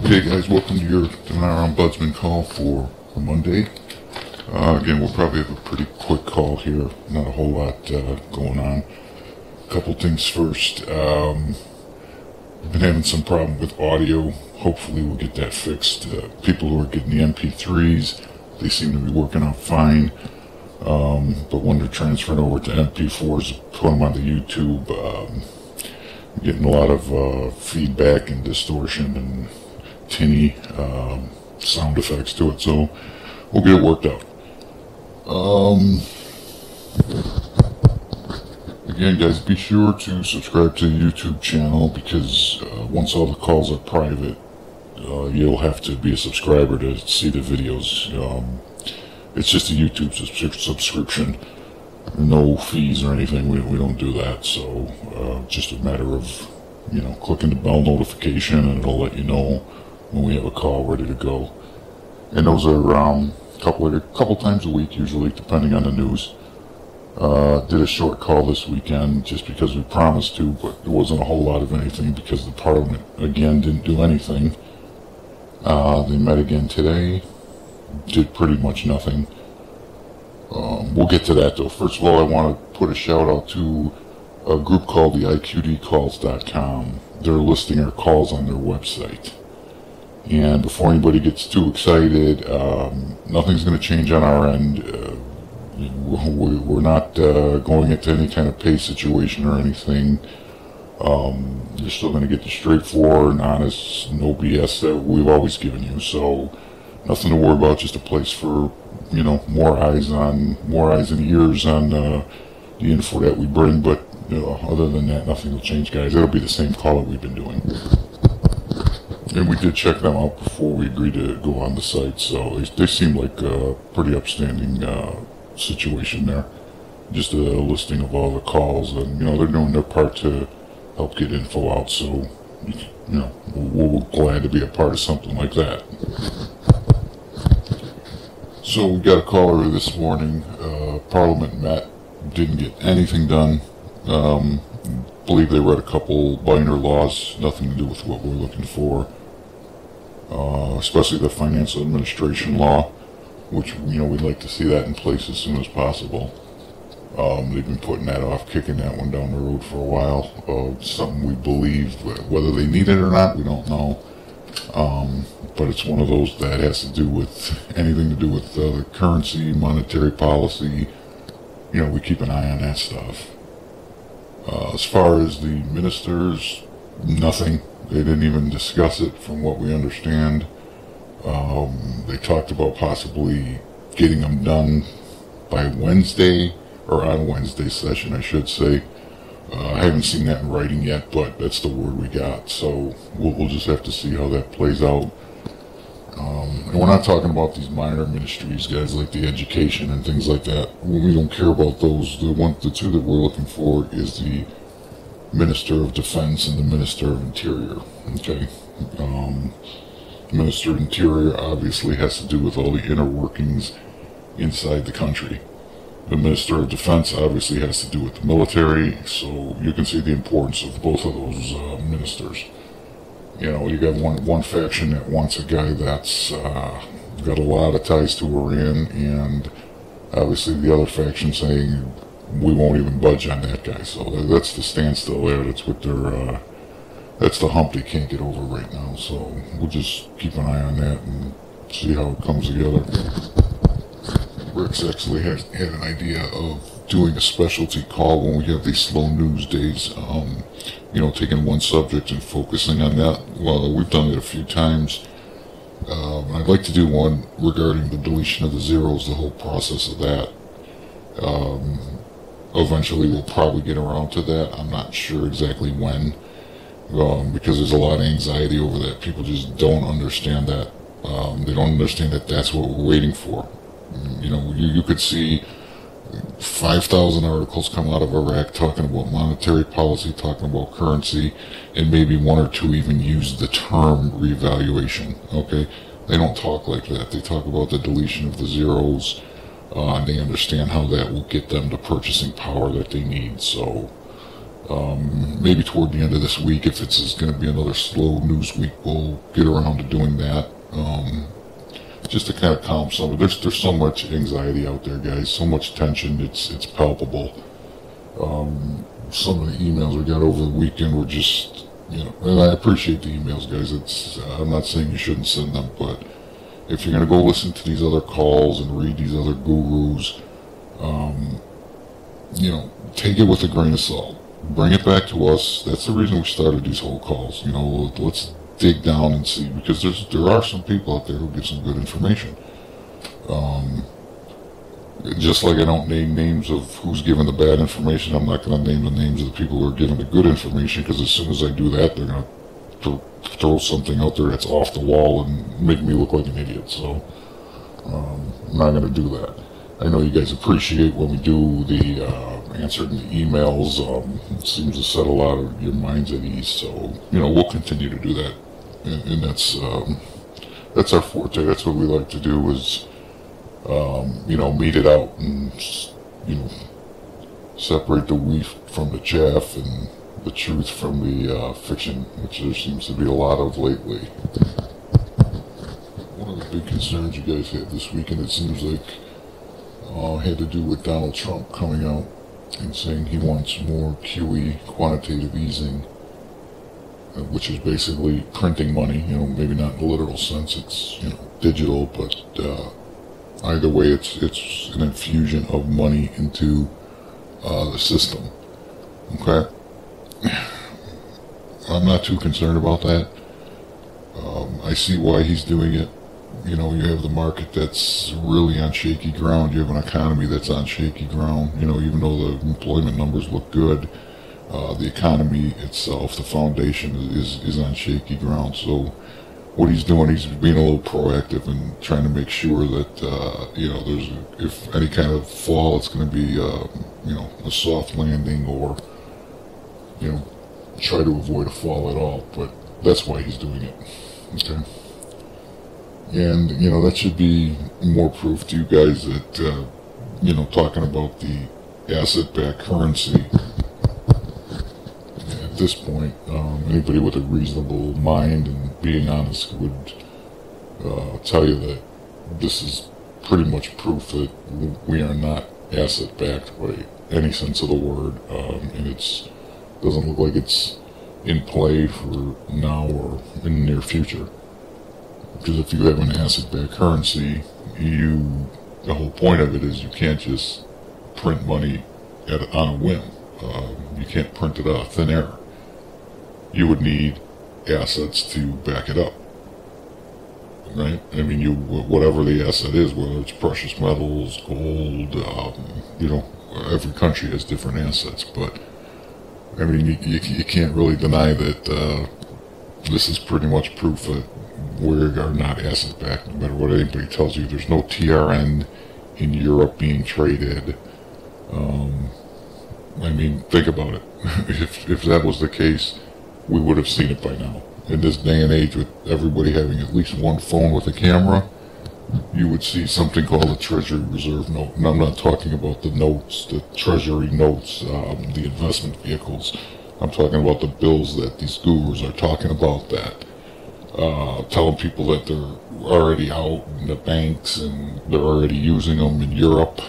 Okay guys, welcome to your Dinar Ombudsman call for Monday. Again, we'll probably have a pretty quick call here, not a whole lot going on. A couple things first. We've been having some problem with audio. Hopefully we'll get that fixed. People who are getting the MP3s, they seem to be working out fine. But when they're transferring over to MP4s, put them onto YouTube, getting a lot of feedback and distortion and tinny sound effects to it, so we'll get it worked out. Again guys, be sure to subscribe to the YouTube channel, because once all the calls are private, you'll have to be a subscriber to see the videos. It's just a YouTube subscription, no fees or anything. We don't do that, so just a matter of, clicking the bell notification, and it'll let you know when we have a call ready to go. And those are a couple times a week usually, depending on the news. Did a short call this weekend just because we promised to, but there wasn't a whole lot of anything because the Parliament again didn't do anything. They met again today, did pretty much nothing. We'll get to that though. First of all, I want to put a shout out to a group called the IQDcalls.com. They're listing our calls on their website. And before anybody gets too excited, nothing's going to change on our end. We're not going into any kind of pay situation or anything. You're still going to get the straightforward and honest, no BS that we've always given you. So nothing to worry about. Just a place for more eyes and ears on the info that we bring. But other than that, nothing will change, guys. It'll be the same call that we've been doing. And we did check them out before we agreed to go on the site, so they seem like a pretty upstanding situation there. Just a listing of all the calls, and they're doing their part to help get info out, so we're glad to be a part of something like that. So we got a call early this morning. Parliament met, didn't get anything done. Believe they read a couple minor laws, nothing to do with what we're looking for. Especially the financial administration law, which we'd like to see that in place as soon as possible. They've been putting that off, kicking that one down the road for a while. Something we believe, whether they need it or not, we don't know. But it's one of those that has to do with anything to do with the currency, monetary policy. We keep an eye on that stuff. As far as the ministers, nothing. They didn't even discuss it from what we understand. They talked about possibly getting them done by Wednesday, or on Wednesday's session, I should say. I haven't seen that in writing yet, but that's the word we got. So we'll just have to see how that plays out. And we're not talking about these minor ministries, guys, like the education and things like that. We don't care about those. The two that we're looking for is the Minister of Defense and the Minister of Interior. Okay. Minister of Interior obviously has to do with all the inner workings inside the country. The Minister of Defense obviously has to do with the military, so you can see the importance of both of those ministers. You got one faction that wants a guy that's got a lot of ties to Iran, and obviously the other faction saying we won't even budge on that guy. So that's the standstill there. That's what they're that's the hump they can't get over right now. So we'll just keep an eye on that and see how it comes together. Rick's actually had an idea of doing a specialty call when we have these slow news days, taking one subject and focusing on that. Well, we've done it a few times. I'd like to do one regarding the deletion of the zeros, the whole process of that. Eventually we'll probably get around to that. I'm not sure exactly when, because there's a lot of anxiety over that. People just don't understand that. They don't understand that that's what we're waiting for. You could see 5,000 articles come out of Iraq talking about monetary policy, talking about currency, and maybe one or two even use the term revaluation. Okay, they don't talk like that. They talk about the deletion of the zeros, and they understand how that will get them the purchasing power that they need. So Maybe toward the end of this week, if it's going to be another slow news week, we'll get around to doing that. Just to kind of calm some of it. There's so much anxiety out there, guys. So much tension. It's palpable. Some of the emails we got over the weekend were just, and I appreciate the emails, guys. I'm not saying you shouldn't send them, but if you're going to go listen to these other calls and read these other gurus, take it with a grain of salt. Bring it back to us. That's the reason we started these whole calls. Let's dig down and see, because there are some people out there who give some good information. Just like I don't name names of who's giving the bad information, I'm not going to name the names of the people who are giving the good information, because as soon as I do that, they're going to throw something out there that's off the wall and make me look like an idiot. So I'm not going to do that. I know you guys appreciate when we do the answering the emails. It seems to set a lot of your minds at ease. So we'll continue to do that, and that's our forte. That's what we like to do, is meet it out and separate the wheat from the chaff and the truth from the fiction, which there seems to be a lot of lately. One of the big concerns you guys had this weekend, it seems like, had to do with Donald Trump coming out and saying he wants more QE, quantitative easing, which is basically printing money. Maybe not in a literal sense, it's digital, but either way, it's an infusion of money into the system. Okay, I'm not too concerned about that. I see why he's doing it. You have the market that's really on shaky ground. You have an economy that's on shaky ground. Even though the employment numbers look good, the economy itself, the foundation, is on shaky ground. So what he's doing, he's being a little proactive and trying to make sure that if any kind of fall, it's going to be a soft landing, or try to avoid a fall at all. But that's why he's doing it. Okay. And, that should be more proof to you guys that, talking about the asset-backed currency, at this point, anybody with a reasonable mind and being honest would tell you that this is pretty much proof that we are not asset-backed by any sense of the word, and it doesn't look like it's in play for now or in the near future. Because if you have an asset-backed currency, the whole point of it is you can't just print money on a whim. You can't print it out of thin air. You would need assets to back it up, right? I mean, whatever the asset is, whether it's precious metals, gold, every country has different assets. But I mean, you can't really deny that this is pretty much proof that we are not asset-backed, no matter what anybody tells you. There's no TRN in Europe being traded. I mean, think about it. If that was the case, we would have seen it by now. In this day and age, with everybody having at least one phone with a camera, you would see something called a Treasury Reserve note. And I'm not talking about the notes, the Treasury notes, the investment vehicles. I'm talking about the bills that these gurus are talking about, that telling people that they're already out in the banks and they're already using them in Europe.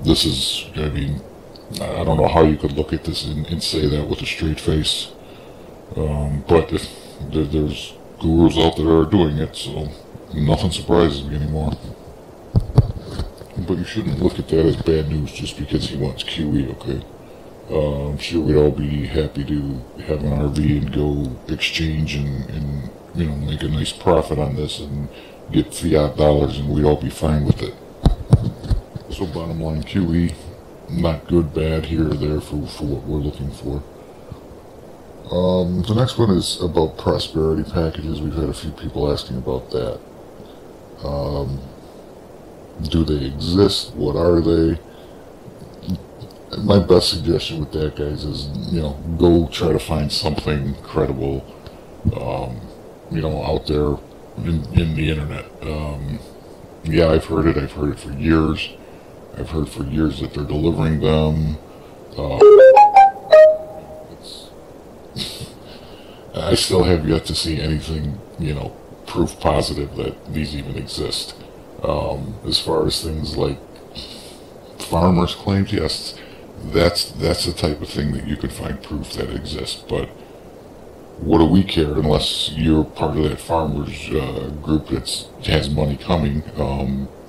This is, I mean, I don't know how you could look at this and say that with a straight face. But if there's gurus out there that are doing it, so nothing surprises me anymore. But you shouldn't look at that as bad news just because he wants QE, okay? I'm sure we'd all be happy to have an RV and go exchange and make a nice profit on this and get fiat dollars, and we'd all be fine with it. So bottom line, QE, not good, bad, here or there for what we're looking for. The next one is about prosperity packages. We've had a few people asking about that. Do they exist? What are they? My best suggestion with that, guys, is, go try to find something credible, out there in the internet. Yeah, I've heard it for years. I've heard for years that they're delivering them. I still have yet to see anything, proof positive that these even exist. As far as things like farmers' claims, yes, that's the type of thing that you can find proof that exists. But what do we care unless you're part of that farmers group that has money coming?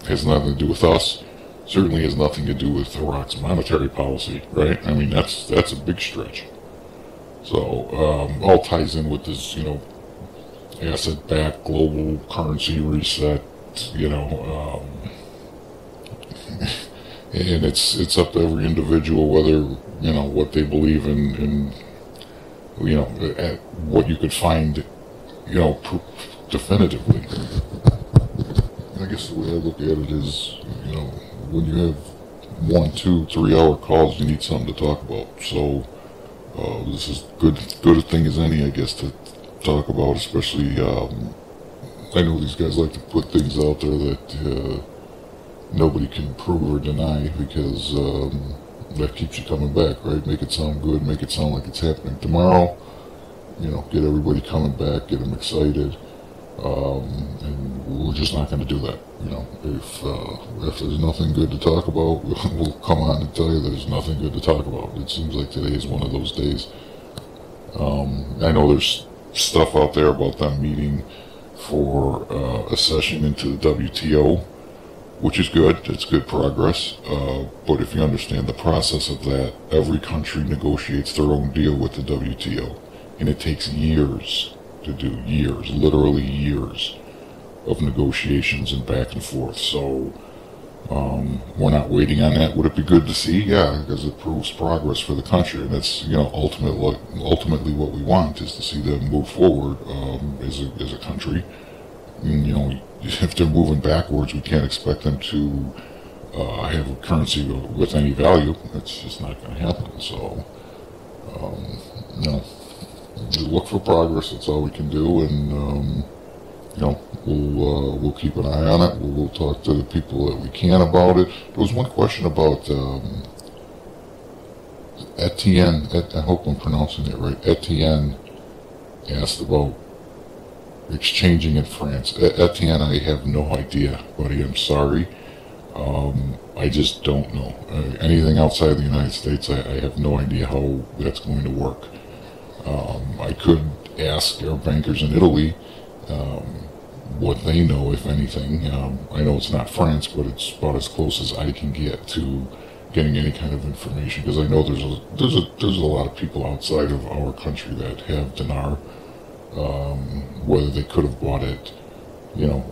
Has nothing to do with us. Certainly has nothing to do with Iraq's monetary policy, right? I mean, that's a big stretch. So all ties in with this, asset-backed global currency reset, and it's up to every individual whether what they believe in at what you could find definitively. I guess the way I look at it is when you have 1, 2, 3 hour calls, you need something to talk about. So this is good a thing as any, I guess, to talk about. Especially I know these guys like to put things out there that nobody can prove or deny, because that keeps you coming back, right? Make it sound good, make it sound like it's happening tomorrow, get everybody coming back, get them excited, and we're just not going to do that. If there's nothing good to talk about, we'll come on and tell you there's nothing good to talk about. It seems like today is one of those days. I know there's stuff out there about them meeting for a session into the WTO, which is good. It's good progress. But if you understand the process of that, every country negotiates their own deal with the WTO. And it takes years to do, literally years of negotiations and back and forth. So we're not waiting on that. Would it be good to see? Yeah, because it proves progress for the country. And that's, ultimately what we want is to see them move forward as a country. And, if they're moving backwards, we can't expect them to have a currency with any value. It's just not going to happen. So, look for progress. That's all we can do, and we'll keep an eye on it. We'll talk to the people that we can about it. There was one question about Etienne. I hope I'm pronouncing it right. Etienne asked about exchanging in France. Etienne, I have no idea, buddy. I'm sorry. I just don't know. Anything outside the United States, I have no idea how that's going to work. I could ask our bankers in Italy what they know, if anything. I know it's not France, but it's about as close as I can get to getting any kind of information, because I know there's a lot of people outside of our country that have dinar. Whether they could have bought it,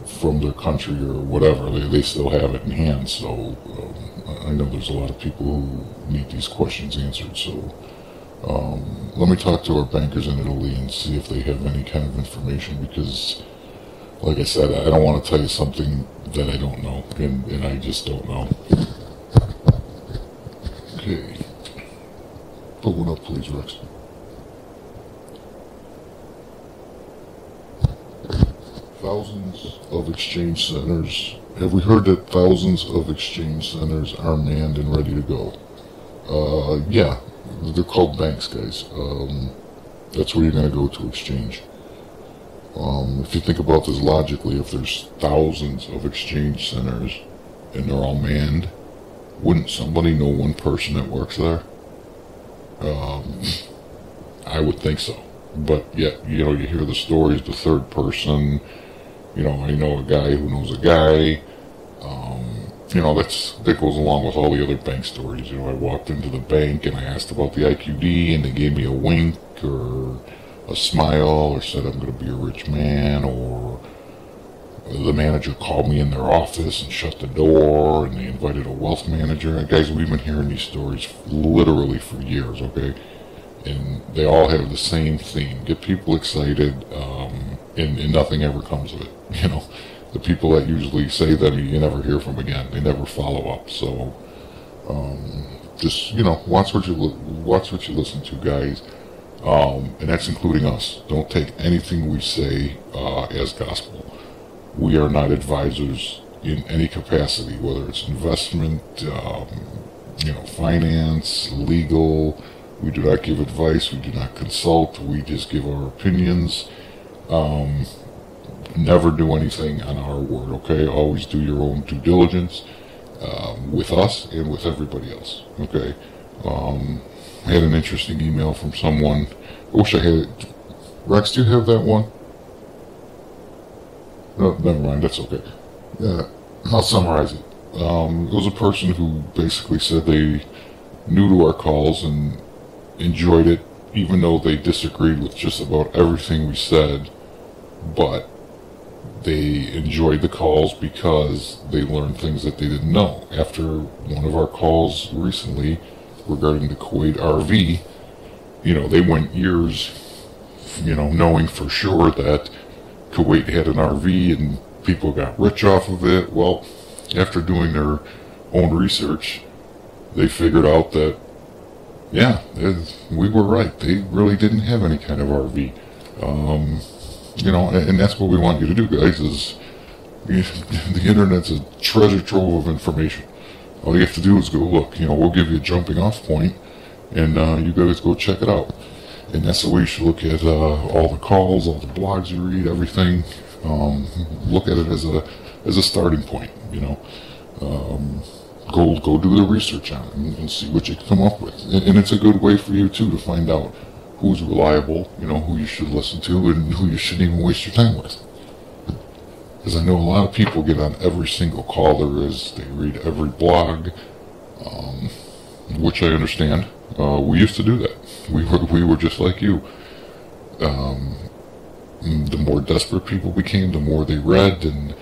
from their country or whatever, they still have it in hand. So I know there's a lot of people who need these questions answered. So let me talk to our bankers in Italy and see if they have any kind of information, because, like I said, I don't want to tell you something that I don't know, and I just don't know. Okay. Put one up, please, Rex. Thousands of exchange centers. Have we heard that thousands of exchange centers are manned and ready to go? Yeah, they're called banks, guys. That's where you're going to go to exchange. If you think about this logically, if there's thousands of exchange centers and they're all manned, wouldn't somebody know one person that works there? I would think so. But yet, you hear the stories, the third person. I know a guy who knows a guy. That goes along with all the other bank stories. I walked into the bank and I asked about the IQD, and they gave me a wink or a smile, or said I'm going to be a rich man, or the manager called me in their office and shut the door, and they invited a wealth manager. Guys, we've been hearing these stories literally for years, okay? And they all have the same theme: get people excited, and nothing ever comes of it. The people that usually say that, you never hear from again. They never follow up. So just watch what you listen to, guys, and that's including us. Don't take anything we say as gospel. We are not advisors in any capacity, whether it's investment, finance, legal. We do not give advice. We do not consult. We just give our opinions. Never do anything on our word, okay? Always do your own due diligence with us and with everybody else, okay? I had an interesting email from someone. I wish I had it. Rex, do you have that one? No, never mind, that's okay. I'll summarize it. It was a person who basically said they knew to our calls and enjoyed it, even though they disagreed with just about everything we said, but they enjoyed the calls because they learned things that they didn't know. After one of our calls recently regarding the Kuwait RV, they went years, knowing for sure that Kuwait had an RV and people got rich off of it. Well, after doing their own research, they figured out that, yeah, we were right. They really didn't have any kind of RV. And that's what we want you to do, guys, is the internet's a treasure trove of information. All you have to do is go look. We'll give you a jumping off point, and you guys go check it out. And that's the way you should look at all the calls, all the blogs you read, everything. Look at it as a starting point. Go do the research on it and see what you can come up with. And it's a good way for you too to find out who's reliable, who you should listen to, and who you shouldn't even waste your time with. Because I know a lot of people get on every single call there is. They read every blog, which I understand. We used to do that. We were just like you. The more desperate people became, the more they read, and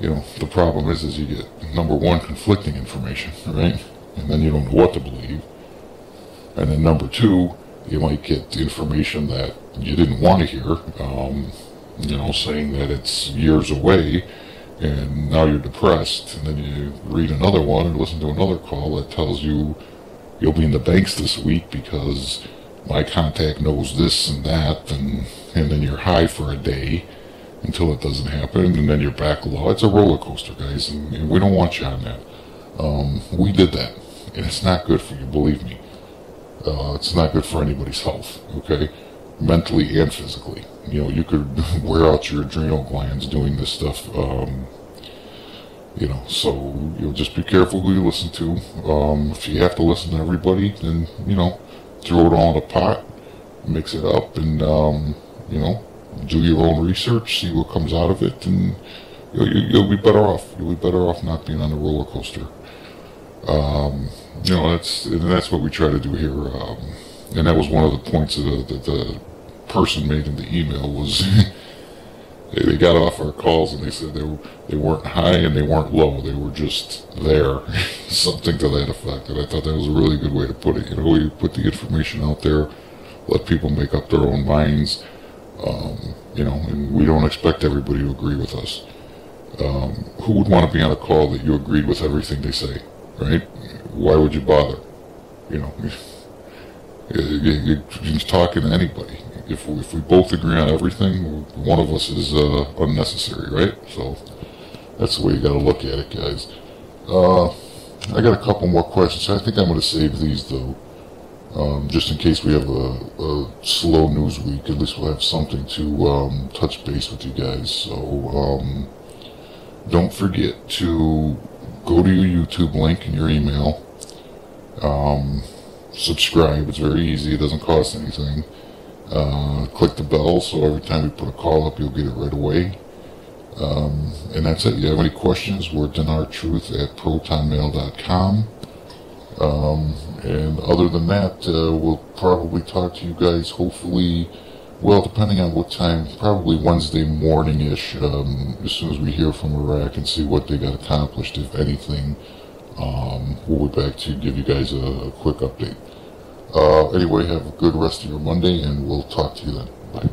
the problem is you get, number one, conflicting information, right? And then you don't know what to believe. And then number two, you might get the information that you didn't want to hear, saying that it's years away, and now you're depressed, and then you read another one and listen to another call that tells you you'll be in the banks this week because my contact knows this and that, and then you're high for a day until it doesn't happen, and then you're back low. It's a roller coaster, guys, and we don't want you on that. We did that, and it's not good for you, believe me. It's not good for anybody's health, okay? Mentally and physically. You could wear out your adrenal glands doing this stuff, so just be careful who you listen to. If you have to listen to everybody, then, throw it all in a pot, mix it up, and, do your own research, see what comes out of it, and you'll be better off. You'll be better off not being on a roller coaster. That's what we try to do here. And that was one of the points that the person made in the email was they got off our calls and they said they weren't high and they weren't low. They were just there, something to that effect. And I thought that was a really good way to put it. You put the information out there, let people make up their own minds. And we don't expect everybody to agree with us. Who would want to be on a call that you agreed with everything they say, right? Why would you bother? You're talking to anybody. If we both agree on everything, one of us is unnecessary, right? So that's the way you got to look at it, guys. I got a couple more questions. I think I'm going to save these, though. Just in case we have a slow news week, at least we'll have something to touch base with you guys. So don't forget to go to your YouTube link in your email. Subscribe. It's very easy. It doesn't cost anything. Click the bell so every time we put a call up, you'll get it right away. And that's it. If you have any questions, we're dinartruth@protonmail.com. And other than that, we'll probably talk to you guys hopefully, well, depending on what time, probably Wednesday morning-ish, as soon as we hear from Iraq and see what they got accomplished, if anything. We'll be back to give you guys a quick update. Anyway, have a good rest of your Monday, and we'll talk to you then. Bye.